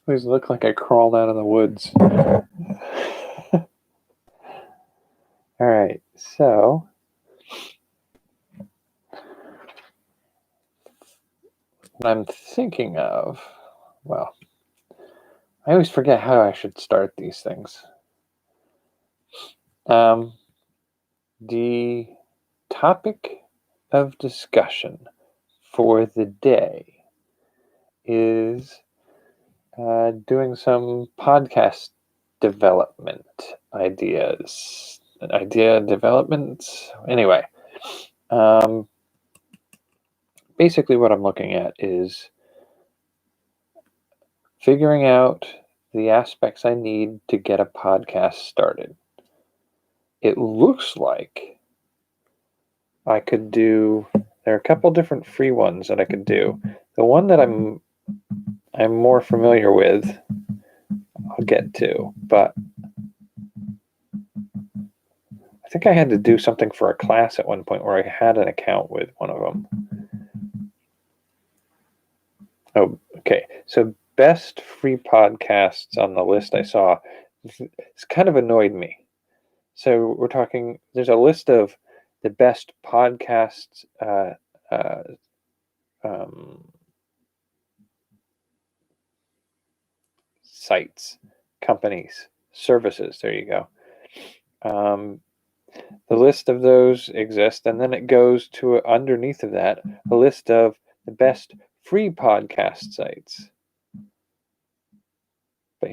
Always look like I crawled out of the woods. All right, so what I'm thinking of, well, I always forget how I should start these things. The topic of discussion for the day is doing some podcast development ideas. Idea development? Anyway, basically what I'm looking at is figuring out the aspects I need to get a podcast started. It looks like I could do, there are a couple different free ones that I could do. The one that I'm more familiar with, I'll get to, but I think I had to do something for a class at one point where I had an account with one of them. Oh, okay. So best free podcasts on the list I saw, it's kind of annoyed me. So we're talking, there's a list of the best podcasts, sites, companies, services. There you go. The list of those exists, and then it goes to underneath of that a list of the best free podcast sites. But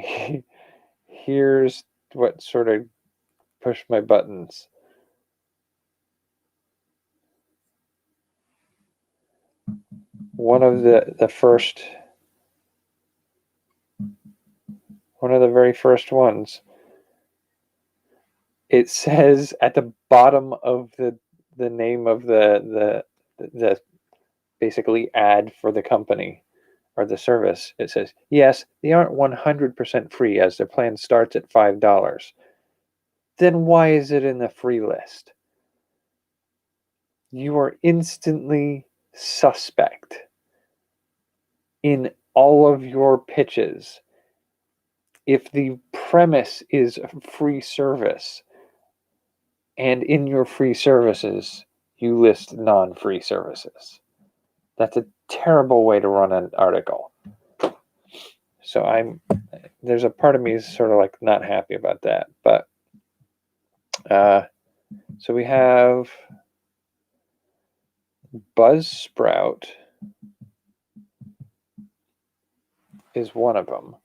here's what sort of pushed my buttons. One of the very first ones, it says at the bottom of the name of the basically ad for the company or the service, it says, yes, they aren't 100% free as their plan starts at $5. Then why is it in the free list? You are instantly suspect in all of your pitches. If the premise is a free service, and in your free services, you list non-free services. That's a terrible way to run an article. So there's a part of me is sort of like not happy about that. But so we have Buzzsprout is one of them.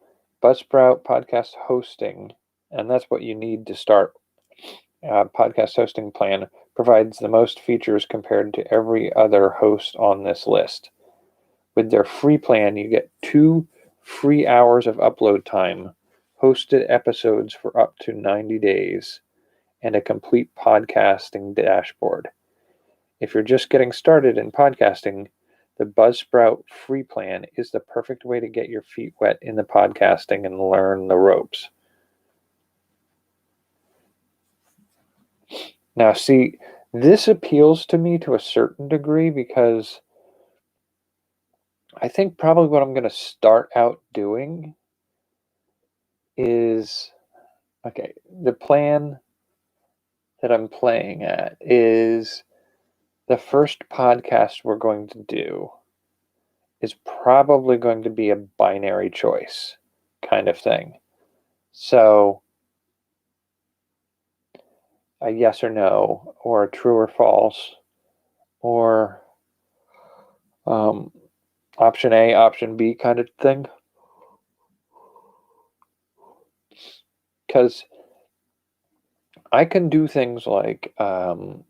Buzzsprout podcast hosting, and that's what you need to start. Podcast hosting plan provides the most features compared to every other host on this list. With their free plan, you get 2 free hours of upload time, hosted episodes for up to 90 days, and a complete podcasting dashboard. If you're just getting started in podcasting, the Buzzsprout free plan is the perfect way to get your feet wet in the podcasting and learn the ropes. Now, see, this appeals to me to a certain degree because I think probably what I'm going to start out doing is, okay, the plan that I'm playing at is the first podcast we're going to do is probably going to be a binary choice kind of thing. So a yes or no, or a true or false, or option A, option B kind of thing. Because I can do things like those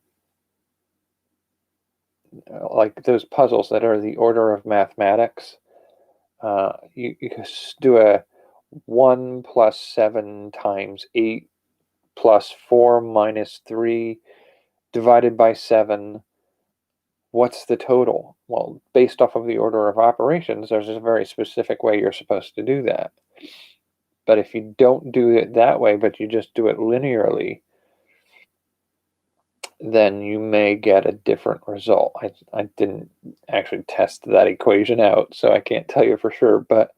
puzzles that are the order of mathematics. You can do a 1 plus 7 times 8 plus 4 minus 3 divided by 7. What's the total? Well, based off of the order of operations, there's a very specific way you're supposed to do that. But if you don't do it that way, but you just do it linearly, then you may get a different result. I didn't actually test that equation out, so I can't tell you for sure, but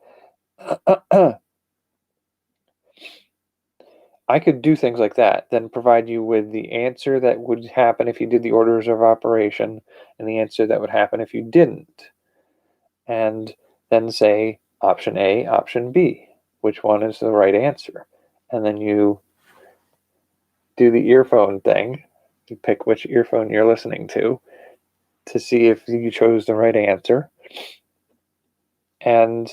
I could do things like that, then provide you with the answer that would happen if you did the orders of operation and the answer that would happen if you didn't. And then say option A, option B, which one is the right answer? And then you do the earphone thing. You pick which earphone you're listening to see if you chose the right answer, and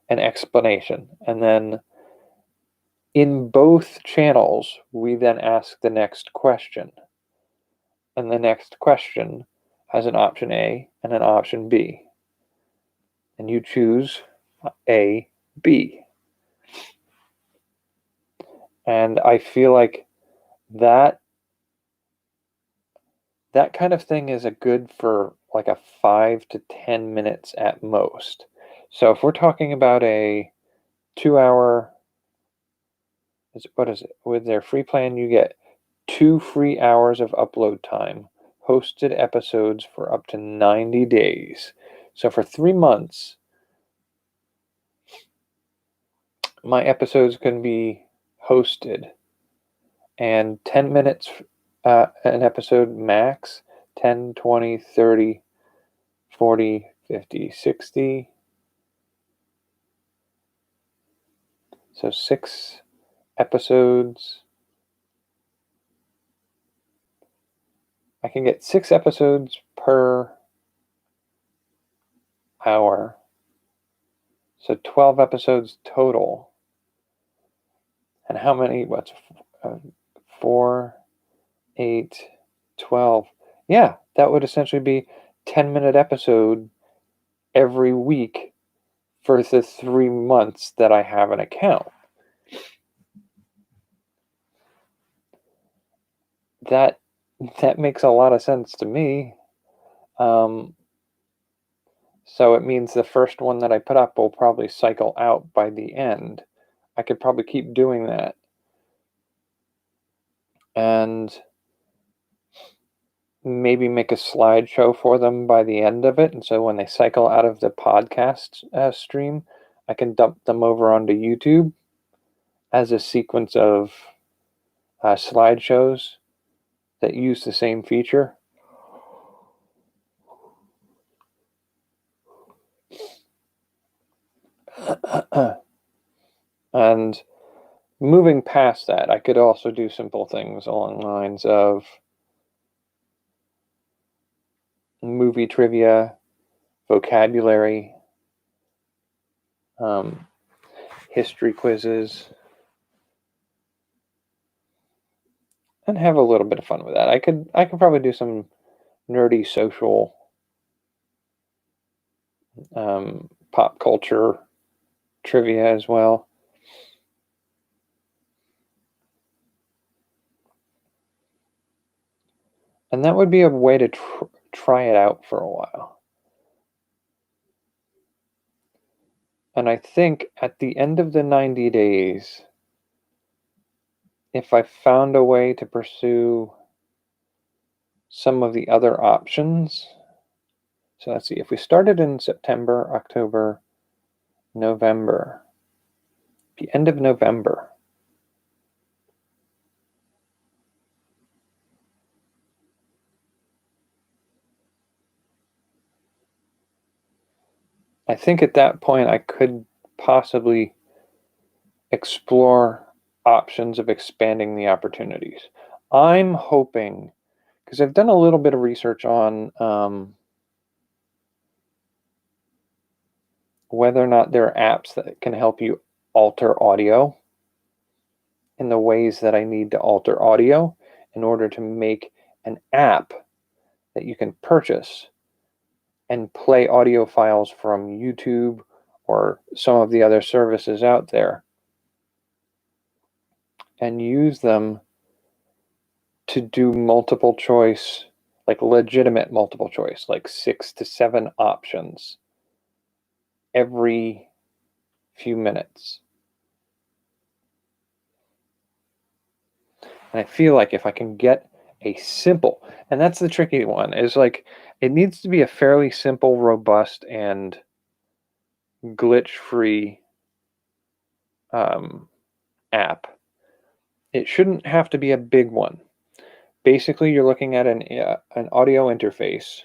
an explanation. And then in both channels, we then ask the next question. And the next question has an option A and an option B. And you choose A, B. And I feel like that kind of thing is a good for like a 5 to 10 minutes at most. So if we're talking about a 2-hour, what is it? With their free plan, you get 2 free hours of upload time, hosted episodes for up to 90 days. So for 3 months, my episodes can be hosted, and 10 minutes an episode max, 10, 20, 30, 40, 50, 60. So 6 episodes. I can get 6 episodes per hour. So 12 episodes total. And how many? What's 4, 8, 12? Yeah, that would essentially be 10-minute episode every week for the 3 months that I have an account. That makes a lot of sense to me. So it means the first one that I put up will probably cycle out by the end. I could probably keep doing that. And maybe make a slideshow for them by the end of it. And so when they cycle out of the podcast stream, I can dump them over onto YouTube as a sequence of slideshows that use the same feature. And moving past that, I could also do simple things along the lines of movie trivia, vocabulary, history quizzes, and have a little bit of fun with that. I could probably do some nerdy social pop culture trivia as well. And that would be a way to try it out for a while. And I think at the end of the 90 days, if I found a way to pursue some of the other options, so let's see, if we started in September, October, November, the end of November, I think at that point I could possibly explore options of expanding the opportunities. I'm hoping, because I've done a little bit of research on whether or not there are apps that can help you alter audio in the ways that I need to alter audio in order to make an app that you can purchase and play audio files from YouTube or some of the other services out there and use them to do multiple choice, like legitimate multiple choice, like 6 to 7 options every few minutes. And I feel like if I can get a simple, and that's the tricky one, is like it needs to be a fairly simple, robust, and glitch-free app. It shouldn't have to be a big one. Basically, you're looking at an audio interface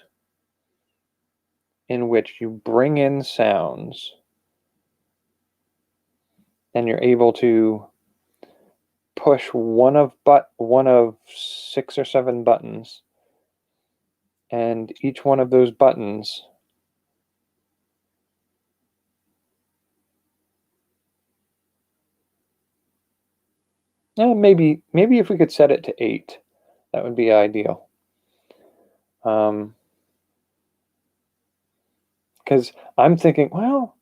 in which you bring in sounds and you're able to push one of 6 or 7 buttons, and each one of those buttons maybe if we could set it to 8, that would be ideal. Because I'm thinking, well,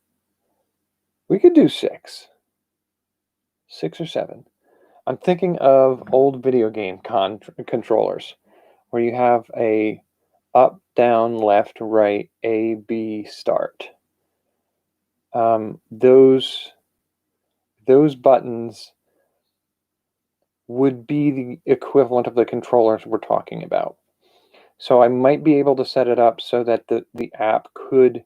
we could do 6 or 7. I'm thinking of old video game controllers where you have a up, down, left, right, A, B, start. Those buttons would be the equivalent of the controllers we're talking about. So I might be able to set it up so that the app could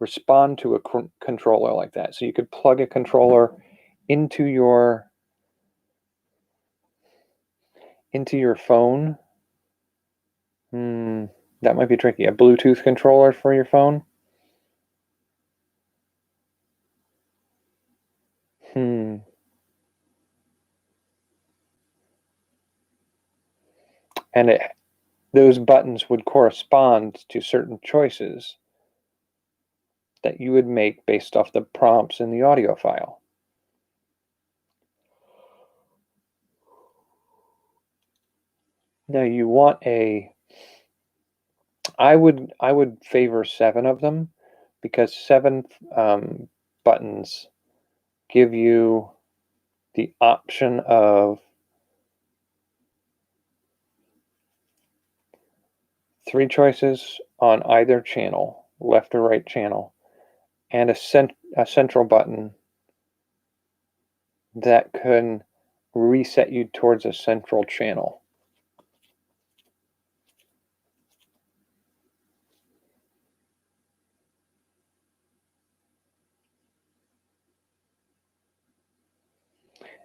respond to a controller like that. So you could plug a controller into your phone. That might be tricky. A Bluetooth controller for your phone? And those buttons would correspond to certain choices that you would make based off the prompts in the audio file. Now you want I would favor 7 of them, because 7 buttons give you the option of 3 choices on either channel, left or right channel, and a central button that can reset you towards a central channel.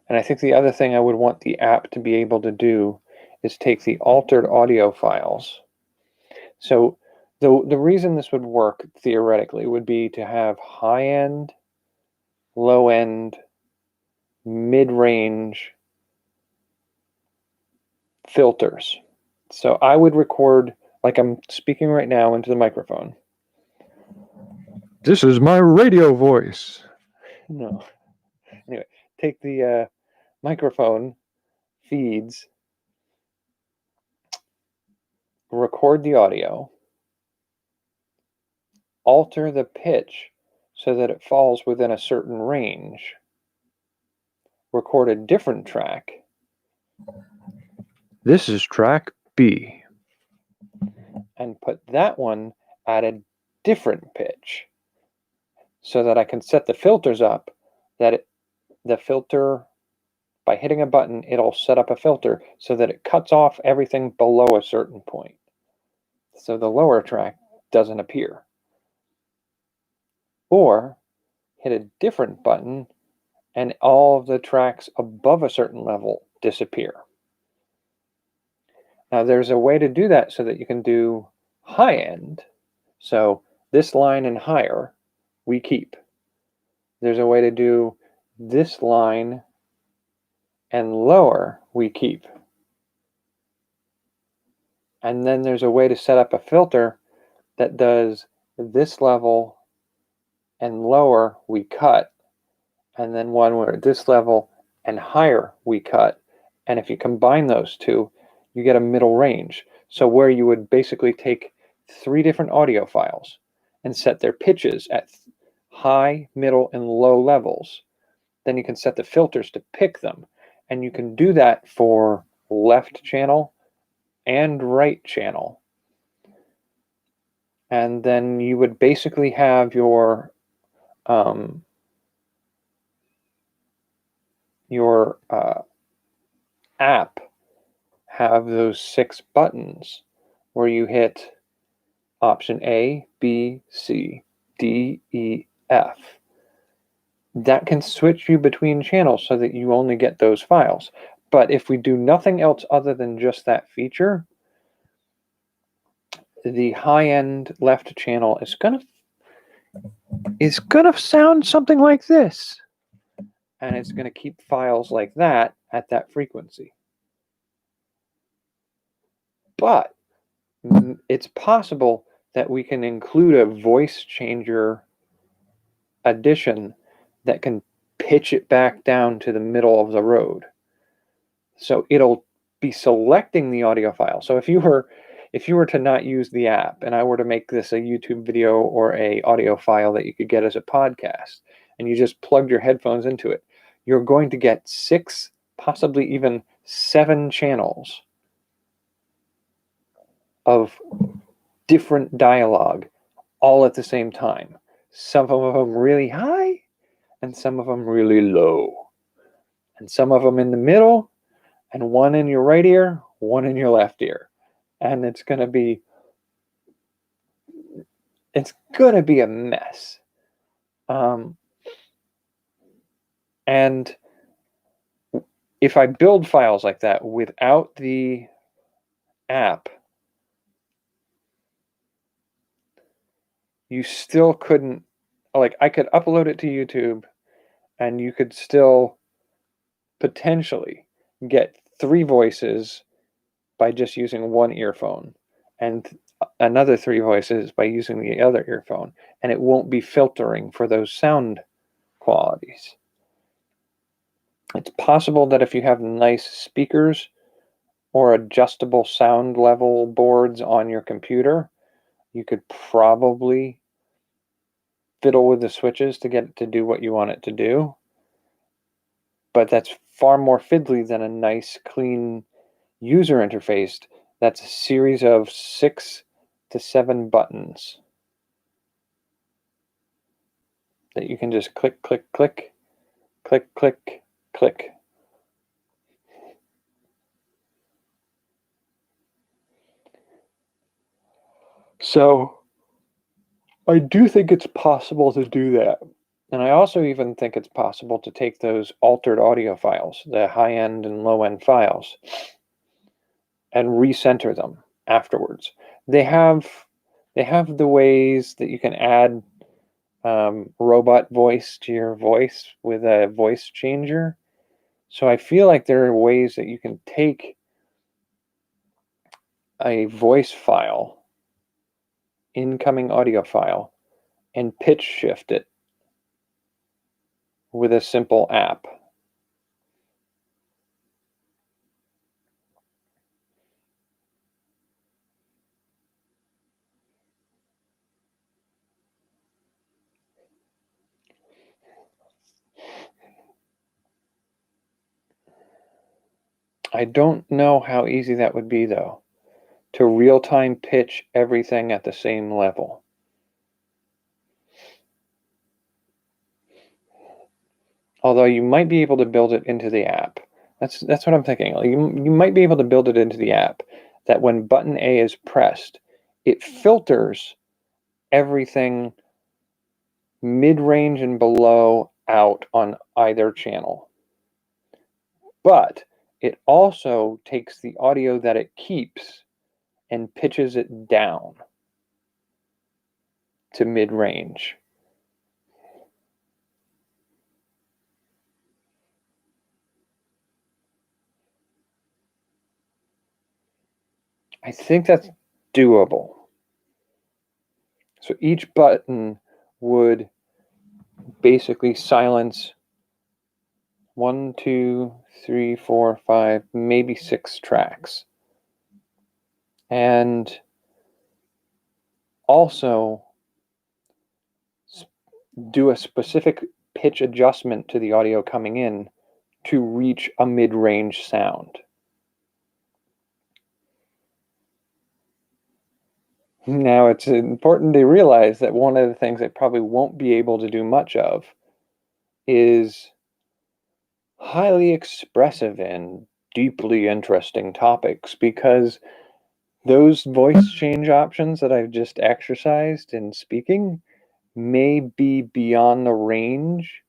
And I think the other thing I would want the app to be able to do is take the altered audio files. So the reason this would work theoretically would be to have high-end, low-end, mid-range filters. So I would record like I'm speaking right now into the microphone. This is my radio voice. No. Anyway, take the microphone feeds, record the audio, alter the pitch so that it falls within a certain range, record a different track. This is track B. And put that one at a different pitch so that I can set the filters up that the filter, by hitting a button, it'll set up a filter so that it cuts off everything below a certain point. So the lower track doesn't appear. Or hit a different button and all of the tracks above a certain level disappear. Now there's a way to do that so that you can do high end. So this line and higher, we keep. There's a way to do this line and lower, we keep. And then there's a way to set up a filter that does this level and lower, we cut. And then one where this level and higher, we cut. And if you combine those two, you get a middle range. So where you would basically take 3 different audio files and set their pitches at high, middle, and low levels. Then you can set the filters to pick them. And you can do that for left channel and right channel. And then you would basically have your app have those 6 buttons where you hit option A, B, C, D, E, F. That can switch you between channels so that you only get those files. But if we do nothing else other than just that feature, the high-end left channel is gonna sound something like this. And it's gonna keep files like that at that frequency. But it's possible that we can include a voice changer addition that can pitch it back down to the middle of the road. So it'll be selecting the audio file. So if you were to not use the app and I were to make this a YouTube video or a audio file that you could get as a podcast, and you just plugged your headphones into it, you're going to get 6, possibly even 7 channels of different dialogue all at the same time. Some of them really high and some of them really low. And some of them in the middle, and one in your right ear, one in your left ear. And it's going to be a mess. And if I build files like that without the app, you still couldn't, like, I could upload it to YouTube and you could still potentially get 3 voices by just using one earphone and another 3 voices by using the other earphone, and it won't be filtering for those sound qualities. It's possible that if you have nice speakers or adjustable sound level boards on your computer, you could probably fiddle with the switches to get it to do what you want it to do. But that's far more fiddly than a nice, clean user interface that's a series of 6 to 7 buttons that you can just click, click, click, click, click, click. So I do think it's possible to do that. And I also even think it's possible to take those altered audio files, the high-end and low-end files, and recenter them afterwards. They have the ways that you can add robot voice to your voice with a voice changer. So I feel like there are ways that you can take a voice file, incoming audio file, and pitch shift it with a simple app. I don't know how easy that would be, though, to real-time pitch everything at the same level. Although you might be able to build it into the app. That's what I'm thinking. You might be able to build it into the app that when button A is pressed, it filters everything mid-range and below out on either channel. But it also takes the audio that it keeps and pitches it down to mid-range. I think that's doable. So each button would basically silence 1, 2, 3, 4, 5, maybe 6 tracks. And also do a specific pitch adjustment to the audio coming in to reach a mid-range sound. Now, it's important to realize that one of the things I probably won't be able to do much of is highly expressive and deeply interesting topics, because those voice change options that I've just exercised in speaking may be beyond the range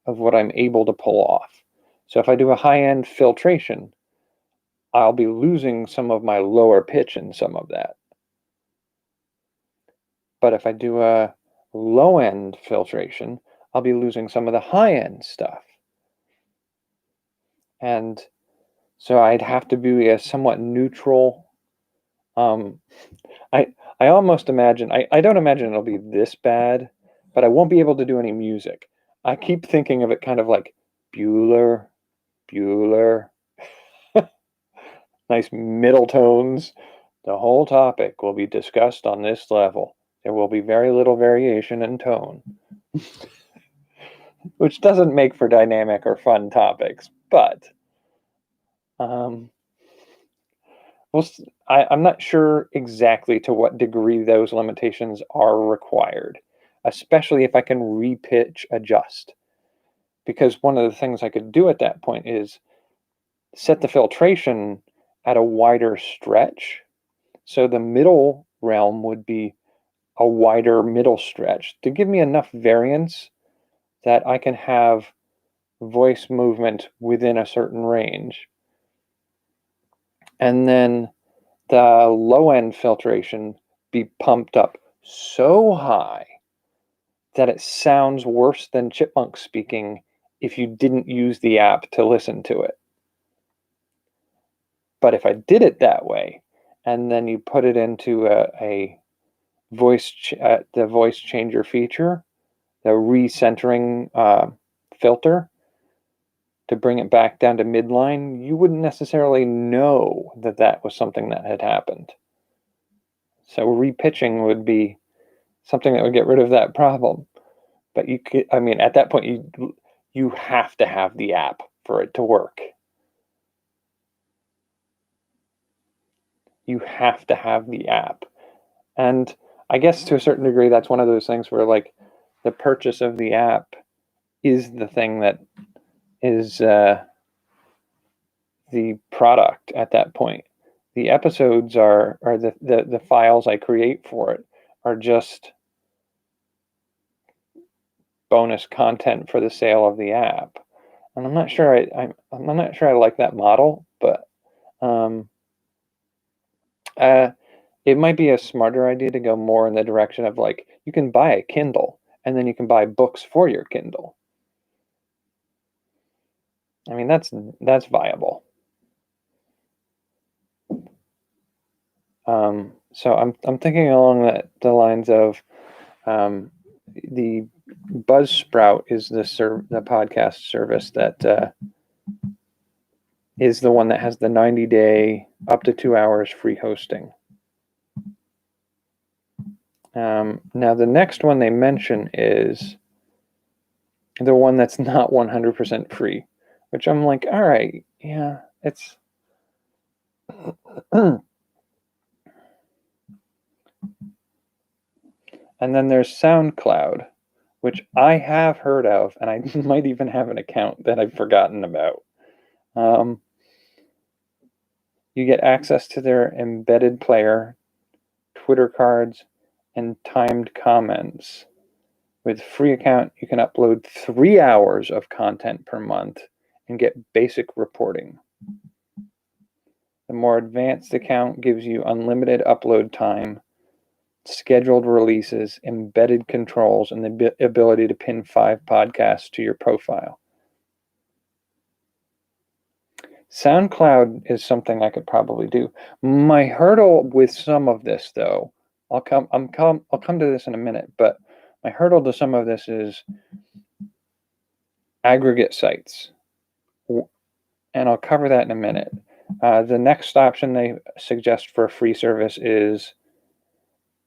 of what I'm able to pull off. So if I do a high-end filtration, I'll be losing some of my lower pitch in some of that. But if I do a low-end filtration, I'll be losing some of the high-end stuff. And so I'd have to be a somewhat neutral. I almost imagine, I don't imagine it'll be this bad, but I won't be able to do any music. I keep thinking of it kind of like Bueller, nice middle tones. The whole topic will be discussed on this level. There will be very little variation in tone, which doesn't make for dynamic or fun topics, but I'm not sure exactly to what degree those limitations are required, especially if I can repitch adjust. Because one of the things I could do at that point is set the filtration at a wider stretch. So the middle realm would be a wider middle stretch to give me enough variance that I can have voice movement within a certain range. And then the low end filtration be pumped up so high that it sounds worse than chipmunk speaking if you didn't use the app to listen to it. But if I did it that way, and then you put it into a voice, the voice changer feature, the recentering filter to bring it back down to midline, you wouldn't necessarily know that that was something that had happened. So repitching would be something that would get rid of that problem. But you could, I mean, at that point, you have to have the app for it to work. You have to have the app. And I guess to a certain degree, that's one of those things where like the purchase of the app is the thing that is the product at that point. The episodes are the files I create for it are just bonus content for the sale of the app. And I'm not sure I'm not sure I like that model, but it might be a smarter idea to go more in the direction of like you can buy a Kindle and then you can buy books for your Kindle. I mean, that's viable. So I'm thinking along the lines of the Buzzsprout is the podcast service that is the one that has the 90-day up to 2 hours free hosting. Now the next one they mention is the one that's not 100% free, which I'm like, all right, yeah, it's and then there's SoundCloud, which I have heard of, and I might even have an account that I've forgotten about. You get access to their embedded player, Twitter cards, and timed comments. With a free account, you can upload 3 hours of content per month and get basic reporting. The more advanced account gives you unlimited upload time, scheduled releases, embedded controls, and the ability to pin 5 podcasts to your profile. SoundCloud is something I could probably do. My hurdle with some of this, though, I'll come to this in a minute, but my hurdle to some of this is aggregate sites, and I'll cover that in a minute. The next option they suggest for a free service is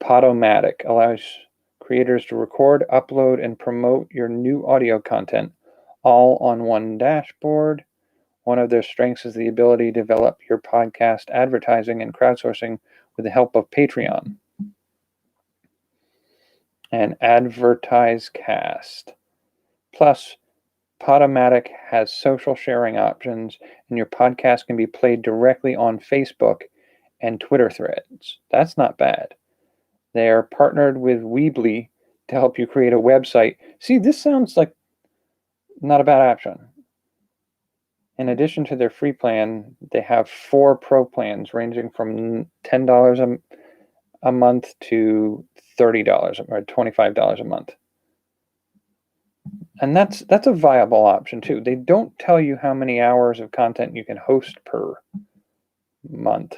Podomatic. Allows creators to record, upload, and promote your new audio content all on one dashboard. One of their strengths is the ability to develop your podcast advertising and crowdsourcing with the help of Patreon and AdvertiseCast. Plus, Podomatic has social sharing options, and your podcast can be played directly on Facebook and Twitter threads. That's not bad. They are partnered with Weebly to help you create a website. See, this sounds like not a bad option. In addition to their free plan, they have 4 pro plans ranging from $10 a month to $30 or $25 a month. And that's a viable option too. They don't tell you how many hours of content you can host per month.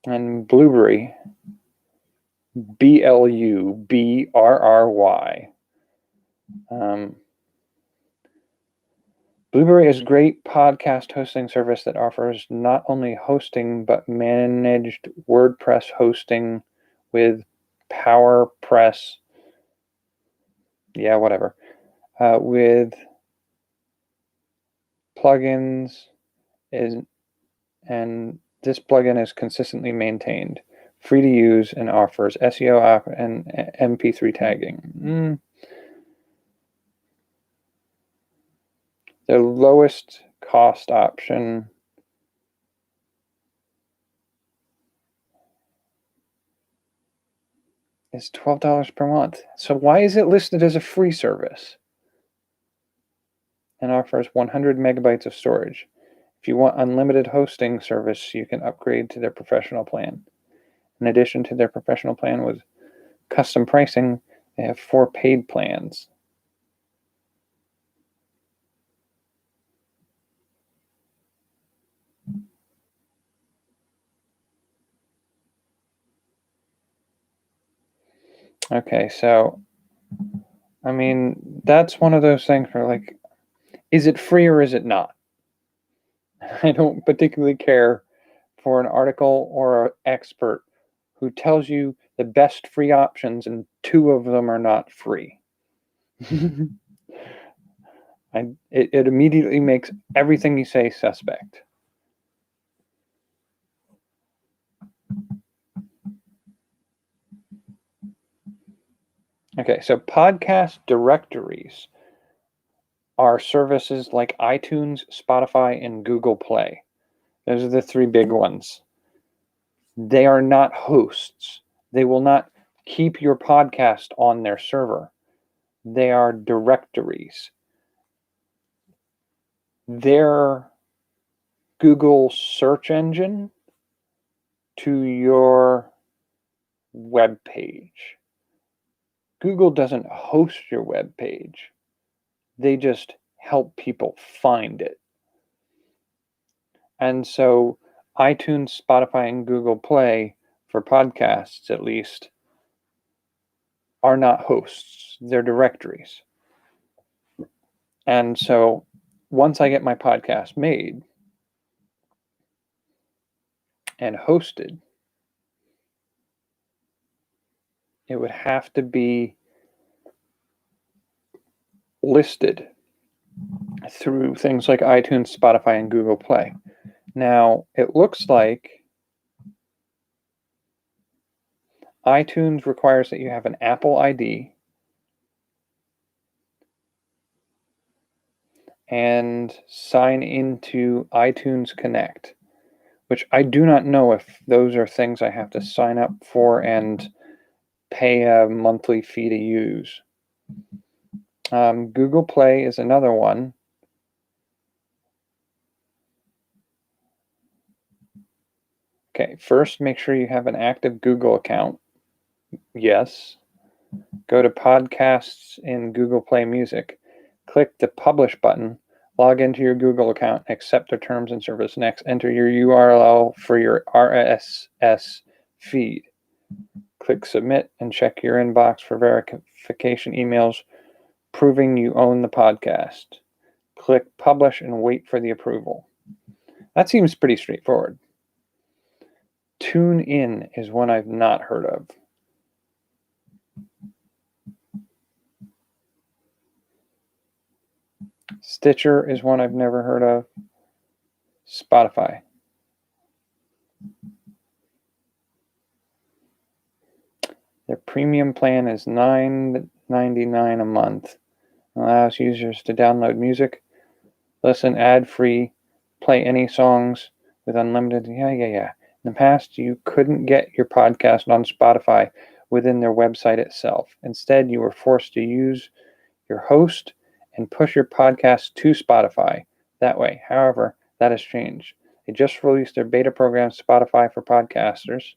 And Blubrry, BLUBRRY. Blubrry is a great podcast hosting service that offers not only hosting but managed WordPress hosting with PowerPress. Yeah, whatever. With plugins and this plugin is consistently maintained, free to use, and offers SEO and MP3 tagging. The lowest cost option is $12 per month. So why is it listed as a free service? And offers 100 megabytes of storage. If you want unlimited hosting service, you can upgrade to their professional plan. In addition to their professional plan with custom pricing, they have 4 paid plans. Okay, so I mean, that's one of those things where, like, is it free or is it not? I don't particularly care for an article or an expert who tells you the best free options and 2 of them are not free. It immediately makes everything you say suspect. Okay, so podcast directories are services like iTunes, Spotify, and Google Play. Those are the 3 big ones. They are not hosts. They will not keep your podcast on their server. They are directories. They're Google search engine to your web page. Google doesn't host your web page. They just help people find it. And so iTunes, Spotify, and Google Play, for podcasts at least, are not hosts. They're directories. And so once I get my podcast made and hosted, it would have to be listed through things like iTunes, Spotify, and Google Play. Now, it looks like iTunes requires that you have an Apple ID and sign into iTunes Connect, which I do not know if those are things I have to sign up for and pay a monthly fee to use. Google Play is another one. Okay, first make sure you have an active Google account. Yes. Go to Podcasts in Google Play Music. Click the Publish button. Log into your Google account. Accept the terms and service. Next, enter your URL for your RSS feed. Click Submit and check your inbox for verification emails proving you own the podcast. Click Publish and wait for the approval. That seems pretty straightforward. TuneIn is one I've not heard of. Stitcher is one I've never heard of. Spotify. premium plan is $9.99 a month. Allows users to download music, listen ad-free, play any songs with unlimited. Yeah. In the past, you couldn't get your podcast on Spotify within their website itself. Instead, you were forced to use your host and push your podcast to Spotify that way. However, that has changed. They just released their beta program, Spotify for Podcasters,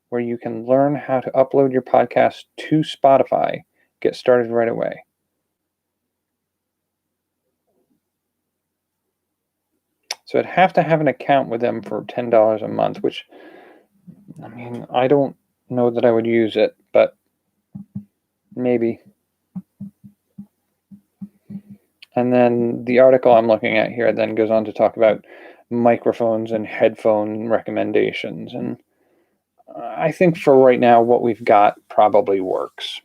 where you can learn how to upload your podcast to Spotify. Get started right away. So I'd have to have an account with them for $10 a month, which, I mean, I don't know that I would use it, but maybe. And then the article I'm looking at here then goes on to talk about microphones and headphone recommendations. And I think for right now, what we've got probably works.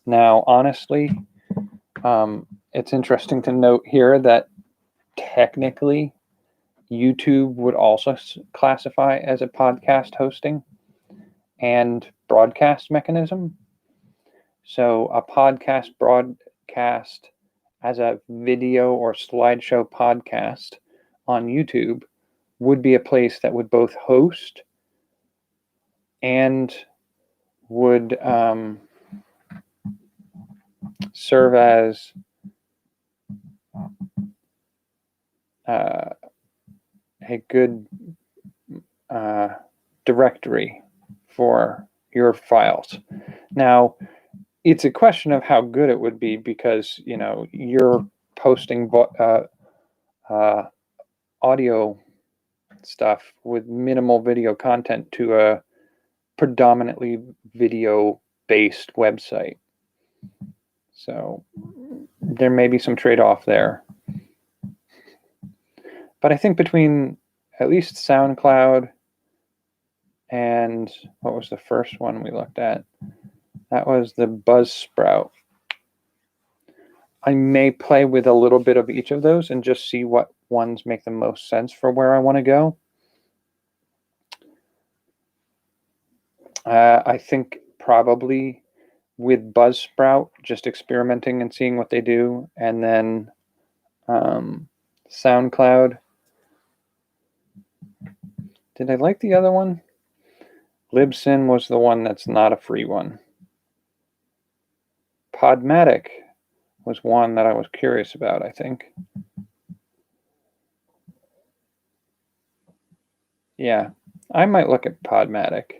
Now, honestly, it's interesting to note here that technically YouTube would also classify as a podcast hosting and broadcast mechanism. So a podcast broadcast as a video or slideshow podcast on YouTube would be a place that would both host and would serve as a good directory for your files. Now, it's a question of how good it would be because, you know, you're posting audio stuff with minimal video content to a predominantly video-based website. So there may be some trade-off there. But I think between at least SoundCloud and what was the first one we looked at? That was the Buzzsprout. I may play with a little bit of each of those and just see what ones make the most sense for where I want to go. I think probably with Buzzsprout, just experimenting and seeing what they do, and then SoundCloud. Did I like the other one? Libsyn was the one that's not a free one. Podmatic was one that I was curious about, I think. Yeah, I might look at Podmatic.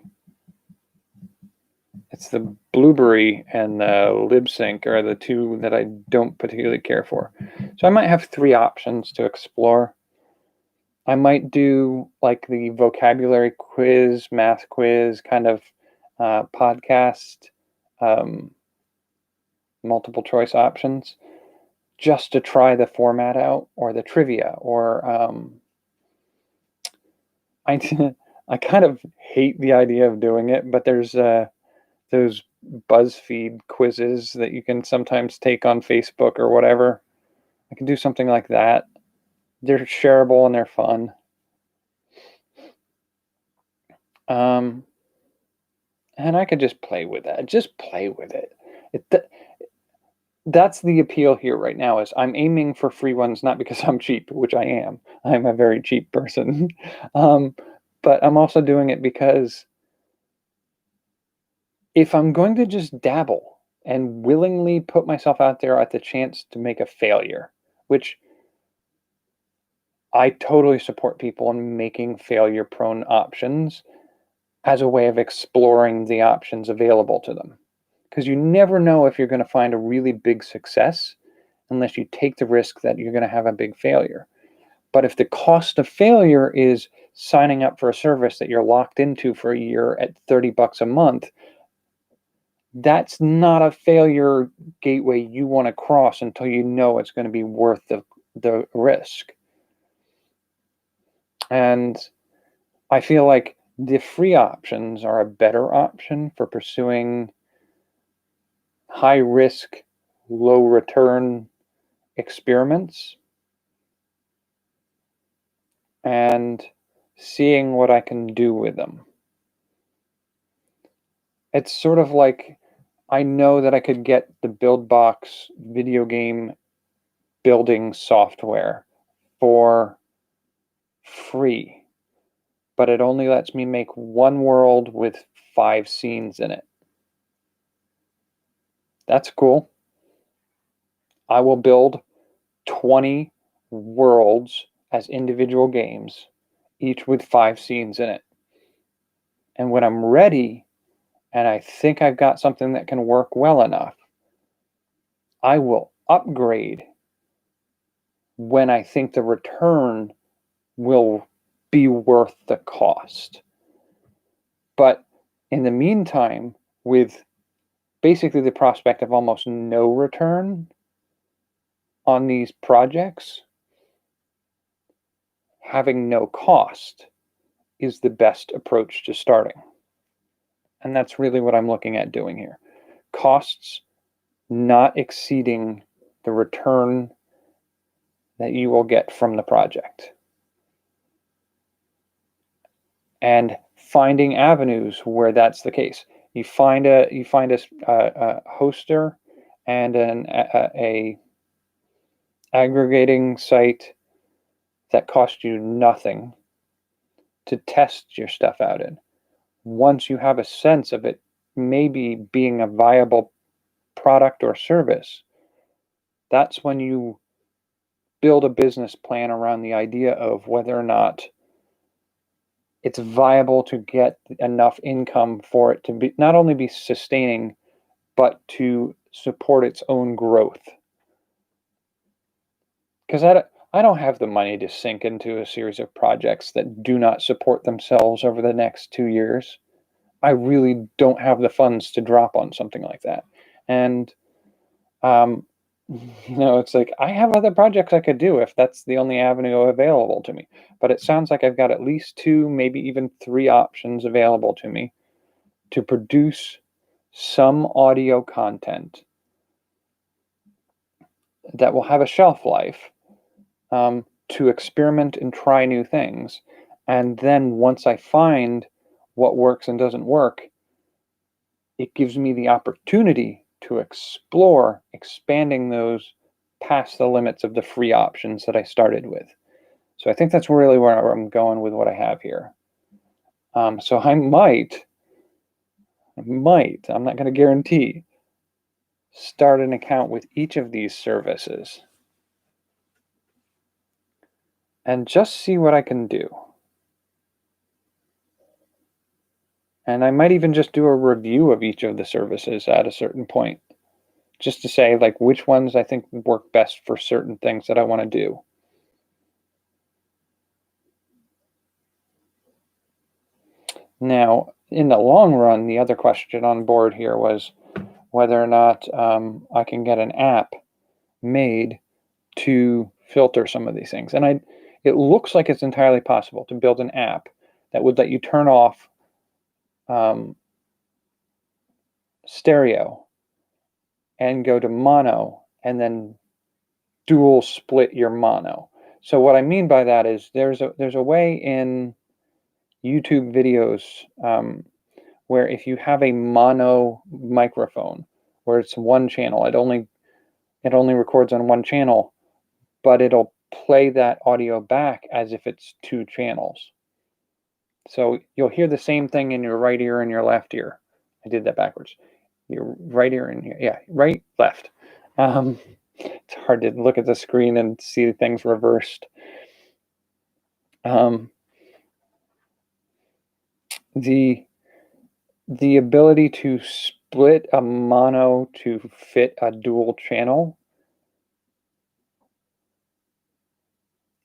It's the Blueberry and the Libsyn are the two that I don't particularly care for. So I might have 3 options to explore. I might do like the vocabulary quiz, math quiz kind of podcast, multiple choice options, just to try the format out, or the trivia, or I kind of hate the idea of doing it, but there's those BuzzFeed quizzes that you can sometimes take on Facebook or whatever. I can do something like that. They're shareable and they're fun. And I could just play with that. Just play with it. That's the appeal here right now, is I'm aiming for free ones, not because I'm cheap, which I am. I'm a very cheap person. But I'm also doing it because if I'm going to just dabble and willingly put myself out there at the chance to make a failure, which I totally support people in making failure-prone options as a way of exploring the options available to them. Because you never know if you're going to find a really big success unless you take the risk that you're going to have a big failure. But if the cost of failure is signing up for a service that you're locked into for a year at $30 a month, that's not a failure gateway you want to cross until you know it's going to be worth the risk. And I feel like the free options are a better option for pursuing high risk, low return experiments and seeing what I can do with them. It's sort of like I know that I could get the BuildBox video game building software for free, but it only lets me make one world with 5 scenes in it. That's cool. I will build 20 worlds as individual games, each with 5 scenes in it. And when I'm ready, and I think I've got something that can work well enough, I will upgrade when I think the return will be worth the cost. But in the meantime, with basically the prospect of almost no return on these projects, having no cost is the best approach to starting. And that's really what I'm looking at doing here. Costs not exceeding the return that you will get from the project. And finding avenues where that's the case. You find a hoster and a aggregating site that costs you nothing to test your stuff out in. Once you have a sense of it maybe being a viable product or service, that's when you build a business plan around the idea of whether or not it's viable to get enough income for it to be not only be sustaining, but to support its own growth. Because I don't have the money to sink into a series of projects that do not support themselves over the next 2 years. I really don't have the funds to drop on something like that. And it's like I have other projects I could do if that's the only avenue available to me. But it sounds like I've got at least 2, maybe even 3 options available to me to produce some audio content that will have a shelf life, to experiment and try new things. And then once I find what works and doesn't work, it gives me the opportunity to explore expanding those past the limits of the free options that I started with. So I think that's really where I'm going with what I have here. So I might, I'm not going to guarantee, start an account with each of these services and just see what I can do. And I might even just do a review of each of the services at a certain point, just to say like which ones I think work best for certain things that I want to do. Now, in the long run, the other question on board here was whether or not I can get an app made to filter some of these things. And it looks like it's entirely possible to build an app that would let you turn off stereo and go to mono and then dual split your mono. So what I mean by that is there's a way in YouTube videos where if you have a mono microphone where it's one channel, it only records on one channel, but it'll play that audio back as if it's 2 channels. So you'll hear the same thing in your right ear and your left ear. I did that backwards. Your right ear and right, left. It's hard to look at the screen and see things reversed. The ability to split a mono to fit a dual channel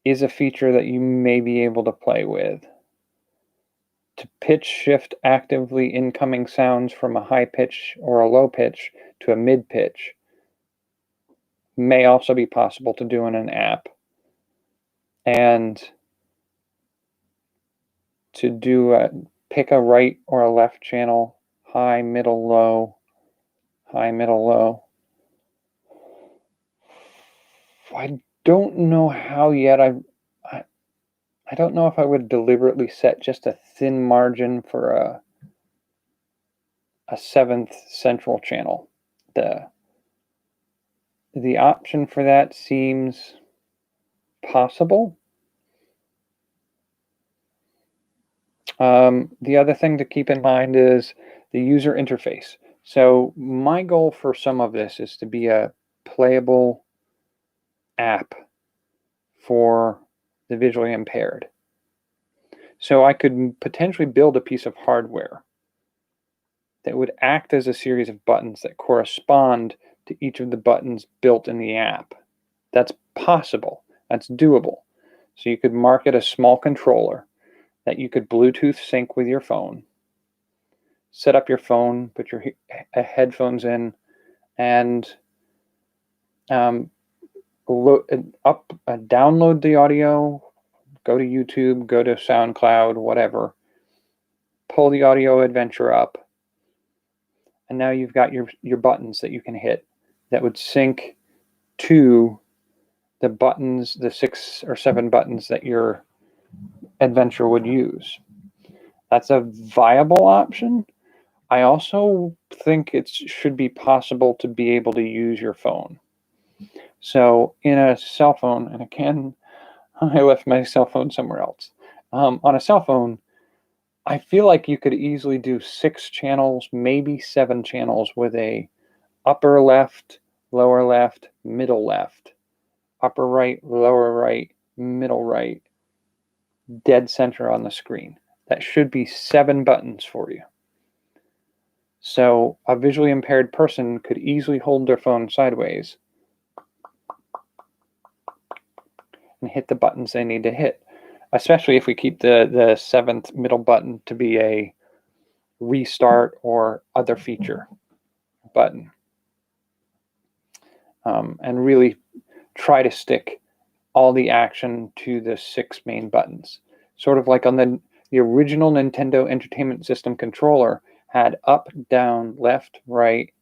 is a feature that you may be able to play with. To pitch shift actively incoming sounds from a high pitch or a low pitch to a mid pitch may also be possible to do in an app. And to do pick a right or a left channel, high, middle, low, high, middle, low. I don't know how yet. I don't know if I would deliberately set just a thin margin for a seventh central channel. The option for that seems possible. The other thing to keep in mind is the user interface. So my goal for some of this is to be a playable app for the visually impaired. So I could potentially build a piece of hardware that would act as a series of buttons that correspond to each of the buttons built in the app. That's possible. That's doable. So you could market a small controller that you could Bluetooth sync with your phone, set up your phone, put your headphones in, and download the audio, go to YouTube, go to SoundCloud, whatever, pull the audio adventure up, and now you've got your buttons that you can hit that would sync to the buttons, the 6 or 7 buttons that your adventure would use. That's a viable option. I also think it should be possible to be able to use your phone. So in a cell phone, and again, I left my cell phone somewhere else. On a cell phone, I feel like you could easily do 6 channels, maybe 7 channels with a upper left, lower left, middle left, upper right, lower right, middle right, dead center on the screen. That should be 7 buttons for you. So a visually impaired person could easily hold their phone sideways and hit the buttons they need to hit, especially if we keep the 7th middle button to be a restart or other feature button. And really try to stick all the action to the 6 main buttons. Sort of like on the original Nintendo Entertainment System controller had up, down, left, right,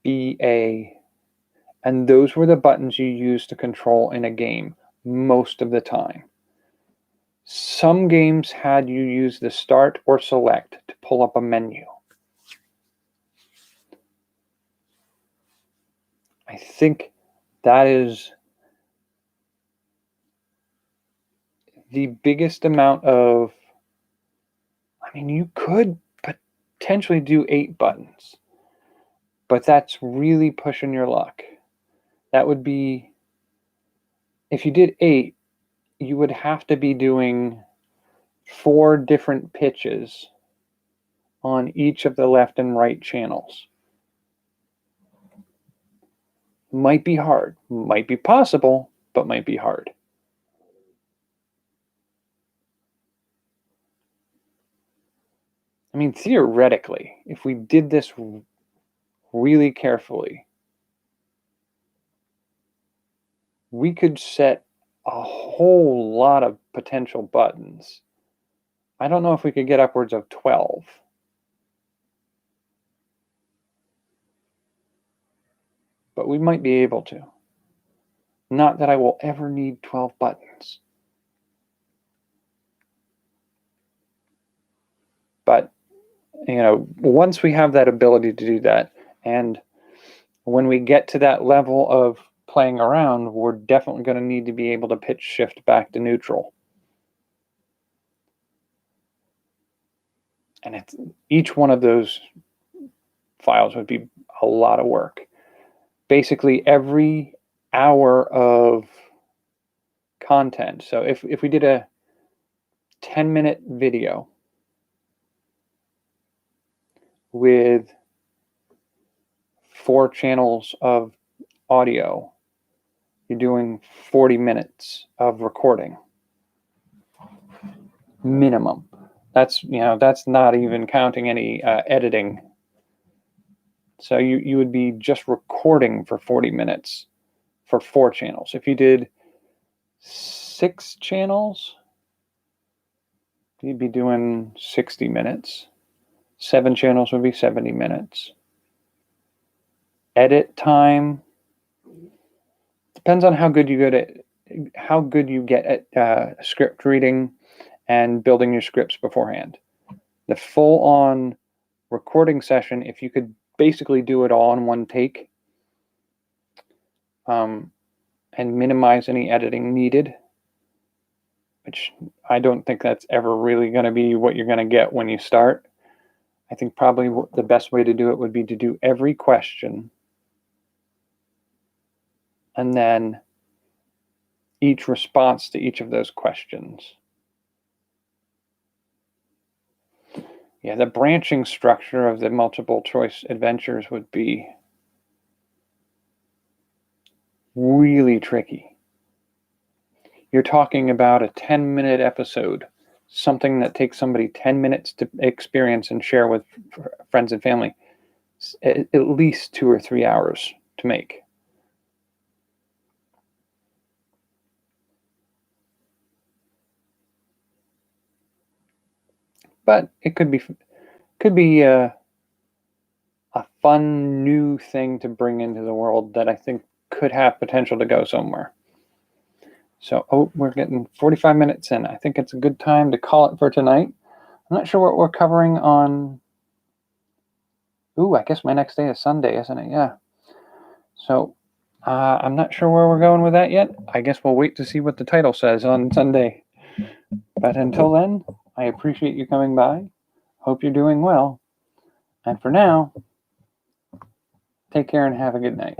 B, A, and those were the buttons you used to control in a game most of the time. Some games had you use the start or select to pull up a menu. I think that is the biggest amount of, you could potentially do 8 buttons, but that's really pushing your luck. That would be, if you did 8, you would have to be doing 4 different pitches on each of the left and right channels. Might be hard, might be possible, but might be hard. Theoretically, if we did this really carefully, we could set a whole lot of potential buttons. I don't know if we could get upwards of 12. But we might be able to. Not that I will ever need 12 buttons. But, once we have that ability to do that, and when we get to that level of playing around, we're definitely going to need to be able to pitch shift back to neutral. And each one of those files would be a lot of work. Basically, every hour of content. So if we did a 10-minute video with 4 channels of audio, you're doing 40 minutes of recording minimum. That's not even counting any editing. So you would be just recording for 40 minutes for 4 channels. If you did 6 channels, you'd be doing 60 minutes. 7 channels would be 70 minutes. Edit time depends on how good you get at script reading and building your scripts beforehand. The full-on recording session, if you could basically do it all in one take, and minimize any editing needed, which I don't think that's ever really going to be what you're going to get when you start. I think probably the best way to do it would be to do every question and then each response to each of those questions. Yeah, the branching structure of the multiple choice adventures would be really tricky. You're talking about a 10-minute episode, something that takes somebody 10 minutes to experience and share with friends and family, at least 2 or 3 hours to make. But it could be a fun new thing to bring into the world that I think could have potential to go somewhere. So, we're getting 45 minutes in. I think it's a good time to call it for tonight. I'm not sure what we're covering on. I guess my next day is Sunday, isn't it? Yeah. So, I'm not sure where we're going with that yet. I guess we'll wait to see what the title says on Sunday. But until then, I appreciate you coming by. Hope you're doing well. And for now, take care and have a good night.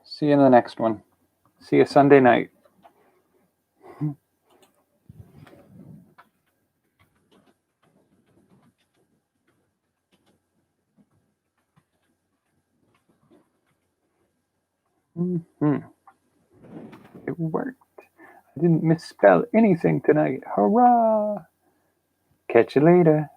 See you in the next one. See you Sunday night. It worked. I didn't misspell anything tonight. Hurrah! Catch you later.